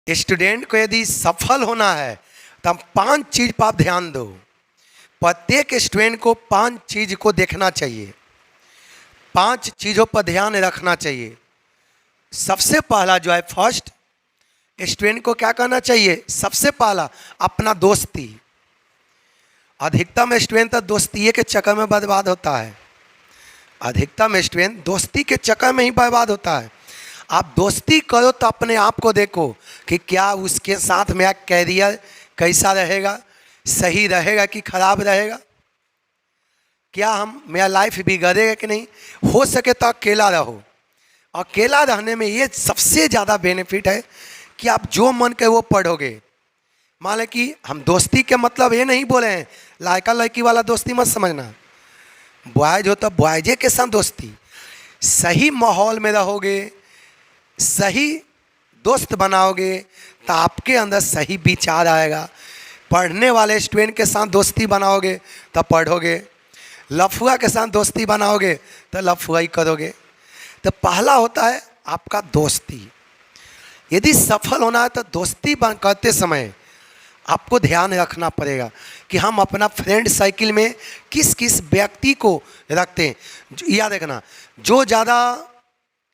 Student को यदि सफल होना है तो हम 5 चीज पर आप ध्यान दो। प्रत्येक स्टूडेंट को 5 चीज को देखना चाहिए, 5 चीज़ों पर ध्यान रखना चाहिए। सबसे पहला जो है फर्स्ट, स्टूडेंट को क्या करना चाहिए? सबसे पहला अपना दोस्ती। अधिकतम स्टूडेंट तो दोस्ती के चक्कर में बर्बाद होता है, अधिकतम स्टूडेंट दोस्ती के चक्कर में ही बर्बाद होता है। आप दोस्ती करो तो अपने आप को देखो कि क्या उसके साथ मेरा कैरियर कैसा रहेगा, सही रहेगा कि खराब रहेगा, क्या मेरा लाइफ बिगड़ेगा कि नहीं। हो सके तो अकेला रहो। अकेला रहने में ये सबसे ज़्यादा बेनिफिट है कि आप जो मन करे वो पढ़ोगे। मान लें कि हम दोस्ती के मतलब ये नहीं बोले हैं लड़का लड़की वाला दोस्ती मत समझना। बॉयज हो तो बॉयजे के साथ दोस्ती, सही माहौल में रहोगे, सही दोस्त बनाओगे तो आपके अंदर सही विचार आएगा। पढ़ने वाले स्टूडेंट के साथ दोस्ती बनाओगे तो पढ़ोगे, लफुआ के साथ दोस्ती बनाओगे तो लफुआई करोगे। तो पहला होता है आपका दोस्ती। यदि सफल होना है तो दोस्ती करते समय आपको ध्यान रखना पड़ेगा कि हम अपना फ्रेंड सर्किल में किस किस व्यक्ति को रखते हैं। याद रखना, जो ज़्यादा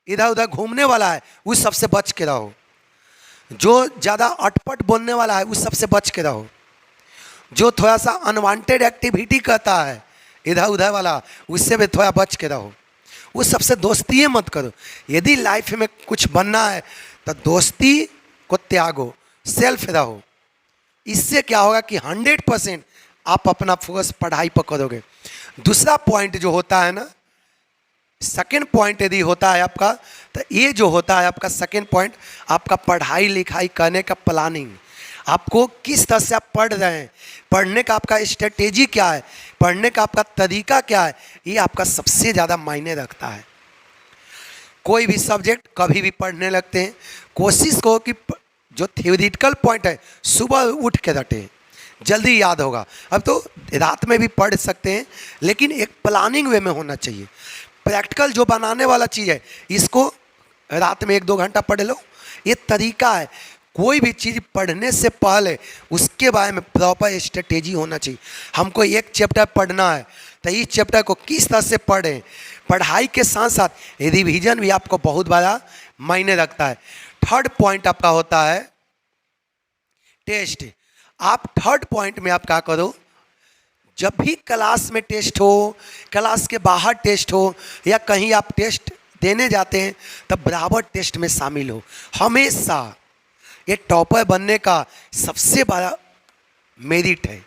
इधर उधर घूमने वाला है उस सबसे बच के रहो, जो ज़्यादा अटपट बोलने वाला है उस सबसे बच के रहो, जो थोड़ा सा अनवांटेड एक्टिविटी करता है इधर उधर वाला उससे भी थोड़ा बच के रहो, उस सबसे दोस्ती मत करो। यदि लाइफ में कुछ बनना है तो दोस्ती को त्यागो, सेल्फ रहो। इससे क्या होगा कि 100% आप अपना फोकस पढ़ाई पर करोगे। दूसरा पॉइंट जो होता है ना, सेकेंड पॉइंट यदि होता है आपका, तो ये जो होता है आपका सेकेंड पॉइंट, आपका पढ़ाई लिखाई करने का प्लानिंग। आपको किस तरह से आप पढ़ रहे हैं, पढ़ने का आपका स्ट्रेटेजी क्या है, पढ़ने का आपका तरीका क्या है, ये आपका सबसे ज़्यादा मायने रखता है। कोई भी सब्जेक्ट कभी भी पढ़ने लगते हैं, कोशिश करो कि जो थ्योरेटिकल पॉइंट है सुबह उठ के रटें, जल्दी याद होगा। अब तो रात में भी पढ़ सकते हैं लेकिन एक प्लानिंग वे में होना चाहिए। प्रैक्टिकल जो बनाने वाला चीज़ है इसको रात में 1-2 घंटा पढ़ लो, ये तरीका है। कोई भी चीज़ पढ़ने से पहले उसके बारे में प्रॉपर स्ट्रेटेजी होना चाहिए। हमको एक चैप्टर पढ़ना है तो इस चैप्टर को किस तरह से पढ़ें। पढ़ाई के साथ साथ रिवीजन भी आपको बहुत बड़ा मायने रखता है। थर्ड पॉइंट आपका होता है टेस्ट। आप थर्ड पॉइंट में आप क्या करो, जब भी क्लास में टेस्ट हो, क्लास के बाहर टेस्ट हो या कहीं आप टेस्ट देने जाते हैं तब बराबर टेस्ट में शामिल हो। हमेशा ये टॉपर बनने का सबसे बड़ा मेरिट है,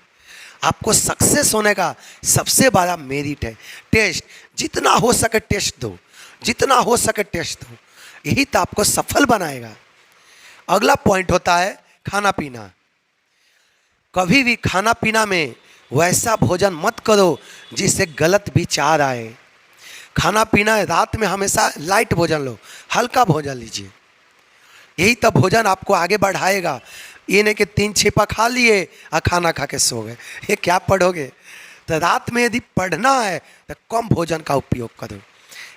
आपको सक्सेस होने का सबसे बड़ा मेरिट है टेस्ट। जितना हो सके टेस्ट दो, जितना हो सके टेस्ट दो, यही तो आपको सफल बनाएगा। अगला पॉइंट होता है खाना पीना। कभी भी खाना पीना में वैसा भोजन मत करो जिससे गलत विचार आए। खाना पीना रात में हमेशा लाइट भोजन लो, हल्का भोजन लीजिए, यही तो भोजन आपको आगे बढ़ाएगा। ये नहीं कि 3 छिपा खा लिए और खाना खा के सो गए, ये क्या पढ़ोगे। तो रात में यदि पढ़ना है तो कम भोजन का उपयोग करो,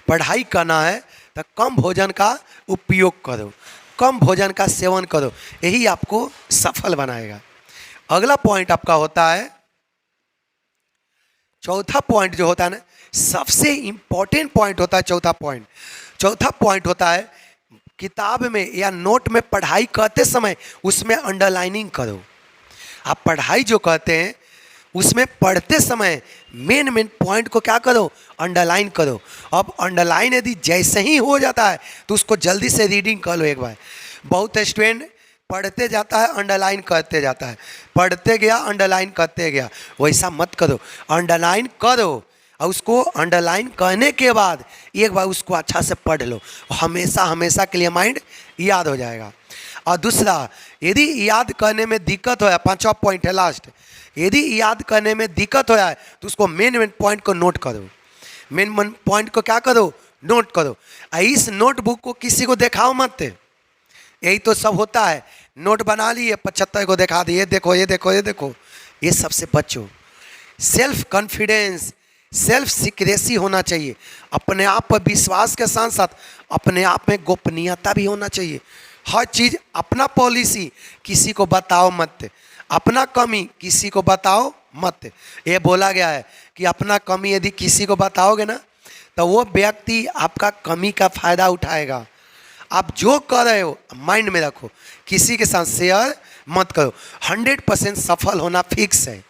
पढ़ाई करना है तो कम भोजन का उपयोग करो, कम भोजन का सेवन करो, यही आपको सफल बनाएगा। अगला पॉइंट आपका होता है, चौथा पॉइंट जो होता है ना, सबसे इंपॉर्टेंट पॉइंट होता है चौथा पॉइंट होता है किताब में या नोट में पढ़ाई करते समय उसमें अंडरलाइनिंग करो। आप पढ़ाई जो करते हैं उसमें पढ़ते समय मेन पॉइंट को क्या करो, अंडरलाइन करो। अब अंडरलाइन यदि जैसे ही हो जाता है तो उसको जल्दी से रीडिंग कर लो एक बार। बहुत स्टूडेंट पढ़ते जाता है अंडरलाइन करते जाता है, पढ़ते गया अंडरलाइन करते गया, वैसा मत करो। अंडरलाइन करो और उसको अंडरलाइन करने के बाद एक बार उसको अच्छा से पढ़ लो, हमेशा हमेशा के लिए माइंड याद हो जाएगा। और दूसरा, यदि याद करने में दिक्कत हो है, 5वां पॉइंट है लास्ट, यदि याद करने में दिक्कत हो है तो उसको मेन पॉइंट को नोट करो। मेन पॉइंट को क्या करो, नोट करो। इस नोटबुक को किसी को दिखाओ मत, यही तो सब होता है। नोट बना लिए 75 को दिखा दिए, ये देखो ये देखो ये देखो, ये सबसे बचो। सेल्फ कॉन्फिडेंस, सेल्फ सिक्रेसी होना चाहिए। अपने आप पर विश्वास के साथ साथ अपने आप में गोपनीयता भी होना चाहिए। हर चीज़ अपना पॉलिसी किसी को बताओ मत, अपना कमी किसी को बताओ मत। ये बोला गया है कि अपना कमी यदि किसी को बताओगे ना तो वो व्यक्ति आपका कमी का फायदा उठाएगा। आप जो कर रहे हो माइंड में रखो, किसी के साथ शेयर मत करो। 100% सफल होना फिक्स है।